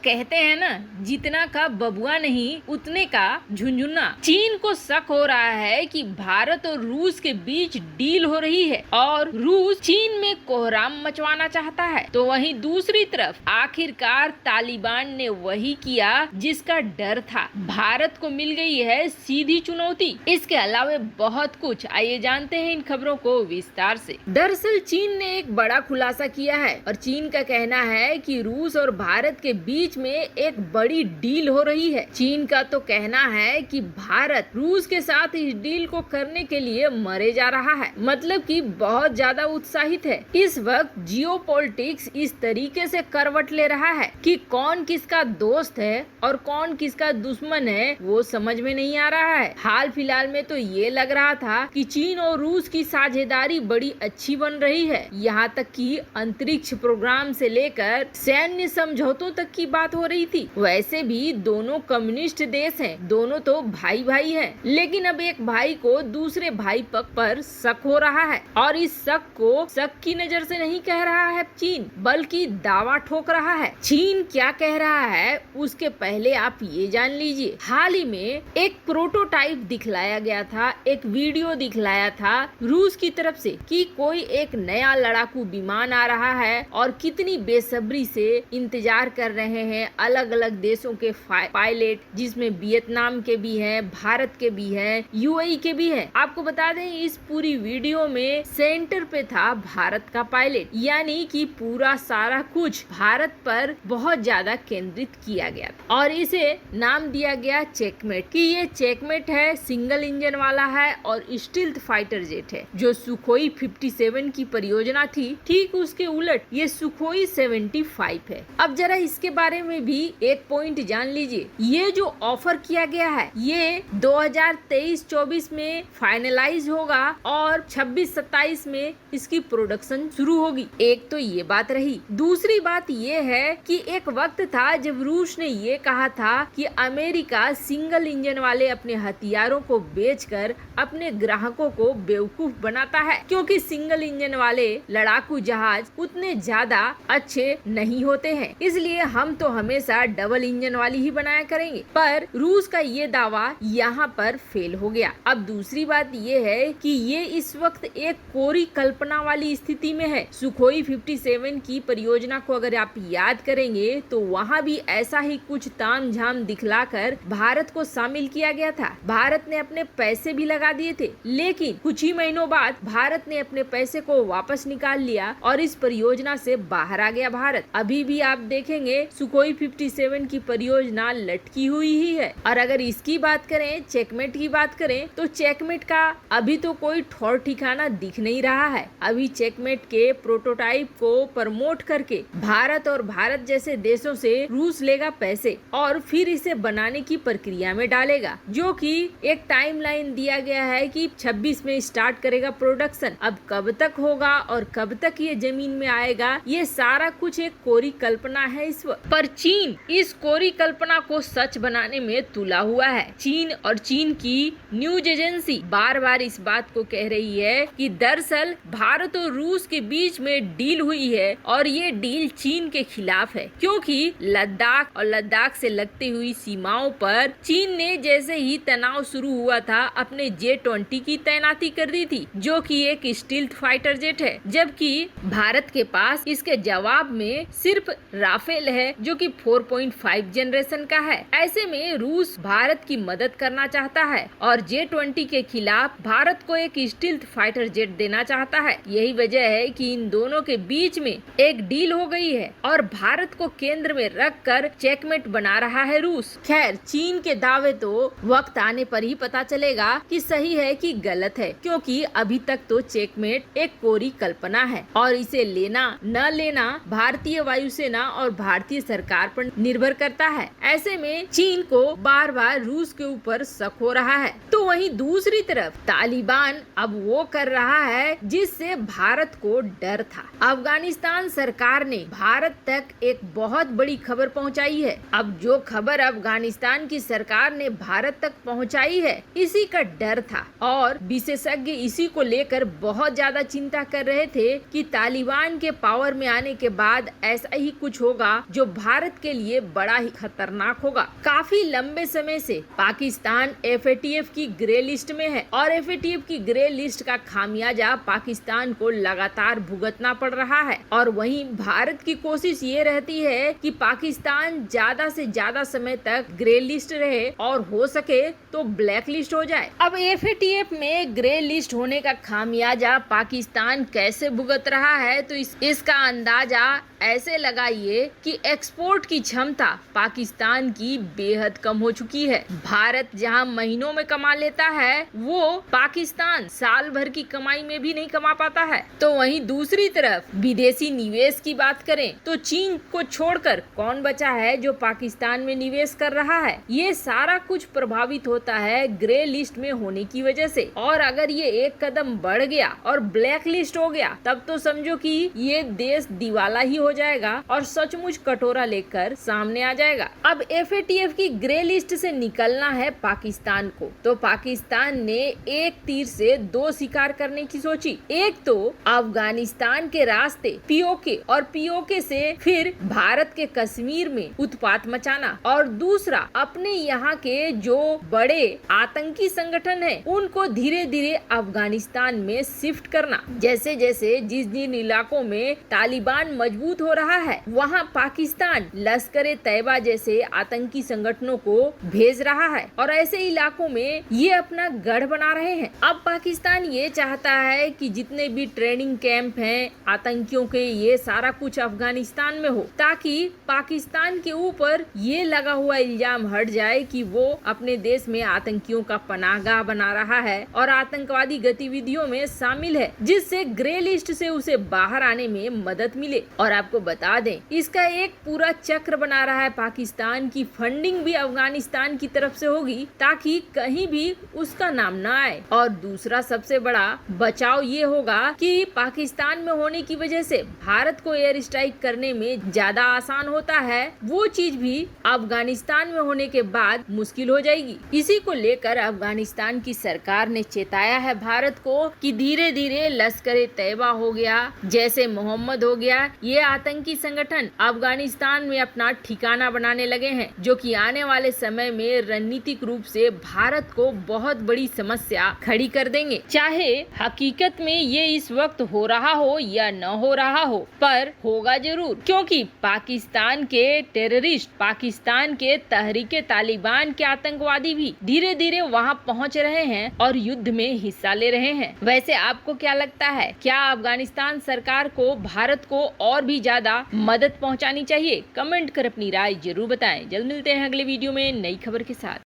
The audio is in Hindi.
कहते हैं ना, जितना का बबुआ नहीं उतने का झुंझुना। चीन को शक हो रहा है कि भारत और रूस के बीच डील हो रही है और रूस चीन में कोहराम मचवाना चाहता है। तो वहीं दूसरी तरफ आखिरकार तालिबान ने वही किया जिसका डर था। भारत को मिल गई है सीधी चुनौती। इसके अलावा बहुत कुछ, आइए जानते हैं इन खबरों को विस्तार से। दरअसल चीन ने एक बड़ा खुलासा किया है और चीन का कहना है कि रूस और भारत के बीच में एक बड़ी डील हो रही है। चीन का तो कहना है कि भारत रूस के साथ इस डील को करने के लिए मरे जा रहा है, मतलब कि बहुत ज्यादा उत्साहित है। इस वक्त जियोपॉलिटिक्स इस तरीके से करवट ले रहा है कि कौन किसका दोस्त है और कौन किसका दुश्मन है वो समझ में नहीं आ रहा है। हाल फिलहाल में तो ये लग रहा था कि चीन और रूस की साझेदारी बड़ी अच्छी बन रही है, यहाँ तक कि अंतरिक्ष प्रोग्राम से लेकर सैन्य समझौतों तक की बात हो रही थी। वैसे भी दोनों कम्युनिस्ट देश हैं, दोनों तो भाई भाई हैं, लेकिन अब एक भाई को दूसरे भाई पक्ष पर शक हो रहा है और इस शक को शक की नजर से नहीं कह रहा है चीन, बल्कि दावा ठोक रहा है। चीन क्या कह रहा है उसके पहले आप ये जान लीजिए। हाल ही में एक प्रोटोटाइप दिखलाया गया था, एक वीडियो दिखलाया था रूस की तरफ से कि कोई एक नया लड़ाकू विमान आ रहा है और कितनी बेसब्री से इंतजार कर रहे हैं अलग अलग देशों के पायलट, जिसमें वियतनाम के भी हैं, भारत के भी हैं, यूएई के भी हैं। आपको बता दें इस पूरी वीडियो में सेंटर पे था भारत का पायलट, यानी कि पूरा सारा कुछ भारत पर बहुत ज्यादा केंद्रित किया गया और इसे नाम दिया गया चेकमेट कि ये चेकमेट है, सिंगल इंजन वाला है और स्टील्थ फाइटर जेट है। जो सुखोई 57 की परियोजना थी, ठीक उसके उलट ये सुखोई 75 है। अब जरा इसके बारे में भी एक पॉइंट जान लीजिए। ये जो ऑफर किया गया है ये 2023-24 में फाइनलाइज होगा और 26-27 में इसकी प्रोडक्शन शुरू होगी। एक तो ये बात रही। दूसरी बात ये है कि एक वक्त था जब रूस ने ये कहा था कि अमेरिका सिंगल इंजन वाले अपने हथियारों को बेचकर अपने ग्राहकों को बेवकूफ बनाता है, क्योंकि सिंगल इंजन वाले लड़ाकू जहाज उतने ज्यादा अच्छे नहीं होते हैं, इसलिए हम तो हमेशा डबल इंजन वाली ही बनाया करेंगे। पर रूस का ये दावा यहाँ पर फेल हो गया। अब दूसरी बात ये है कि ये इस वक्त एक कोरी कल्पना वाली स्थिति में है। सुखोई 57 की परियोजना को अगर आप याद करेंगे तो वहाँ भी ऐसा ही कुछ तामझाम दिखलाकर भारत को शामिल किया गया था। भारत ने अपने पैसे भी लगा दिए थे, लेकिन कुछ ही महीनों बाद भारत ने अपने पैसे को वापस निकाल लिया और इस परियोजना से बाहर आ गया भारत। अभी भी आप देखेंगे सुखोई 57 की परियोजना लटकी हुई ही है। और अगर इसकी बात करें, चेकमेट की बात करें, तो चेकमेट का अभी तो कोई ठौर ठिकाना दिख नहीं रहा है। अभी चेकमेट के प्रोटोटाइप को प्रमोट करके भारत और भारत जैसे देशों से रूस लेगा पैसे और फिर इसे बनाने की प्रक्रिया में डालेगा, जो कि एक टाइमलाइन दिया गया है कि 26 में स्टार्ट करेगा प्रोडक्शन। अब कब तक होगा और कब तक ये जमीन में आएगा, ये सारा कुछ एक कोरी कल्पना है इस वक्त। पर चीन इस कोरी कल्पना को सच बनाने में तुला हुआ है। चीन और चीन की न्यूज एजेंसी बार बार इस बात को कह रही है कि दरअसल भारत और रूस के बीच में डील हुई है और ये डील चीन के खिलाफ है, क्योंकि लद्दाख और लद्दाख से लगती हुई सीमाओं पर चीन ने जैसे ही तनाव शुरू हुआ था अपने J-20 की तैनाती कर दी थी, जो कि एक स्टील्थ फाइटर जेट है, जबकि भारत के पास इसके जवाब में सिर्फ राफेल है जो कि 4.5 जनरेशन का है। ऐसे में रूस भारत की मदद करना चाहता है और J-20 के खिलाफ भारत को एक स्टील्थ फाइटर जेट देना चाहता है। यही वजह है कि इन दोनों के बीच में एक डील हो गई है और भारत को केंद्र में रखकर चेकमेट बना रहा है रूस। खैर, चीन के दावे तो वक्त आने पर ही पता चलेगा कि सही है कि गलत है, क्योंकि अभी तक तो चेकमेट एक कोरी कल्पना है और इसे लेना न लेना भारतीय वायुसेना और भारतीय सरकार पर निर्भर करता है। ऐसे में चीन को बार बार रूस के ऊपर शक हो रहा है। तो वहीं दूसरी तरफ तालिबान अब वो कर रहा है जिससे भारत को डर था। अफगानिस्तान सरकार ने भारत तक एक बहुत बड़ी खबर पहुंचाई है। अब जो खबर अफगानिस्तान की सरकार ने भारत तक पहुंचाई है, इसी का डर था और विशेषज्ञ इसी को लेकर बहुत ज्यादा चिंता कर रहे थे कि तालिबान के पावर में आने के बाद ऐसा ही कुछ होगा जो भारत भारत के लिए बड़ा ही खतरनाक होगा। काफी लंबे समय से पाकिस्तान FATF की ग्रे लिस्ट में है और FATF की ग्रे लिस्ट का खामियाजा पाकिस्तान को लगातार भुगतना पड़ रहा है। और वहीं भारत की कोशिश ये रहती है कि पाकिस्तान ज्यादा से ज्यादा समय तक ग्रे लिस्ट रहे और हो सके तो ब्लैक लिस्ट हो जाए। अब FATF में ग्रे लिस्ट होने का खामियाजा पाकिस्तान कैसे भुगत रहा है, तो इसका अंदाजा ऐसे लगाइए कि एक्सपोर्ट की क्षमता पाकिस्तान की बेहद कम हो चुकी है। भारत जहां महीनों में कमा लेता है, वो पाकिस्तान साल भर की कमाई में भी नहीं कमा पाता है। तो वहीं दूसरी तरफ विदेशी निवेश की बात करें तो चीन को छोड़कर कौन बचा है जो पाकिस्तान में निवेश कर रहा है। ये सारा कुछ प्रभावित होता है ग्रे लिस्ट में होने की वजह से। और अगर ये एक कदम बढ़ गया और ब्लैक लिस्ट हो गया, तब तो समझो कि ये देश दिवाला ही हो जाएगा और सचमुच कटोरा लेकर सामने आ जाएगा। अब FATF की ग्रे लिस्ट से निकलना है पाकिस्तान को, तो पाकिस्तान ने एक तीर से दो शिकार करने की सोची। एक तो अफगानिस्तान के रास्ते POK और POK से फिर भारत के कश्मीर में उत्पात मचाना, और दूसरा अपने यहाँ के जो बड़े आतंकी संगठन है उनको धीरे धीरे अफगानिस्तान में शिफ्ट करना। जैसे जैसे जिस जिन इलाकों में तालिबान मजबूत हो रहा है, वहाँ पाकिस्तान लश्कर-ए-तैयबा जैसे आतंकी संगठनों को भेज रहा है और ऐसे इलाकों में ये अपना गढ़ बना रहे हैं। अब पाकिस्तान ये चाहता है कि जितने भी ट्रेनिंग कैंप हैं आतंकियों के, ये सारा कुछ अफगानिस्तान में हो, ताकि पाकिस्तान के ऊपर ये लगा हुआ इल्जाम हट जाए कि वो अपने देश में आतंकियों का पनाहगाह बना रहा है और आतंकवादी गतिविधियों में शामिल है, जिससे ग्रे लिस्ट से उसे बाहर आने में मदद मिले। और आपको बता दें, इसका एक पूरा चक्र बना रहा है पाकिस्तान की फंडिंग भी अफगानिस्तान की तरफ से होगी ताकि कहीं भी उसका नाम ना आए। और दूसरा सबसे बड़ा बचाव ये होगा कि पाकिस्तान में होने की वजह से भारत को एयर स्ट्राइक करने में ज्यादा आसान होता है, वो चीज भी अफगानिस्तान में होने के बाद मुश्किल हो जाएगी। इसी को लेकर अफगानिस्तान की सरकार ने चेताया है भारत को कि धीरे धीरे लश्कर-ए-तैयबा हो गया, जैसे मोहम्मद हो गया, ये आतंकी संगठन अफगानिस्तान में अपना ठिकाना बनाने लगे हैं, जो कि आने वाले समय में रणनीतिक रूप से भारत को बहुत बड़ी समस्या खड़ी कर देंगे। चाहे हकीकत में ये इस वक्त हो रहा हो या न हो रहा हो, पर होगा जरूर, क्योंकि पाकिस्तान के टेररिस्ट, पाकिस्तान के तहरीके तालिबान के आतंकवादी भी धीरे धीरे वहां पहुंच रहे हैं और युद्ध में हिस्सा ले रहे हैं। वैसे आपको क्या लगता है, क्या अफगानिस्तान सरकार को भारत को और भी ज्यादा मदद पहुंचानी चाहिए? कमेंट कर अपनी राय जरूर बताएं। जल्द मिलते हैं अगले वीडियो में नई खबर के साथ।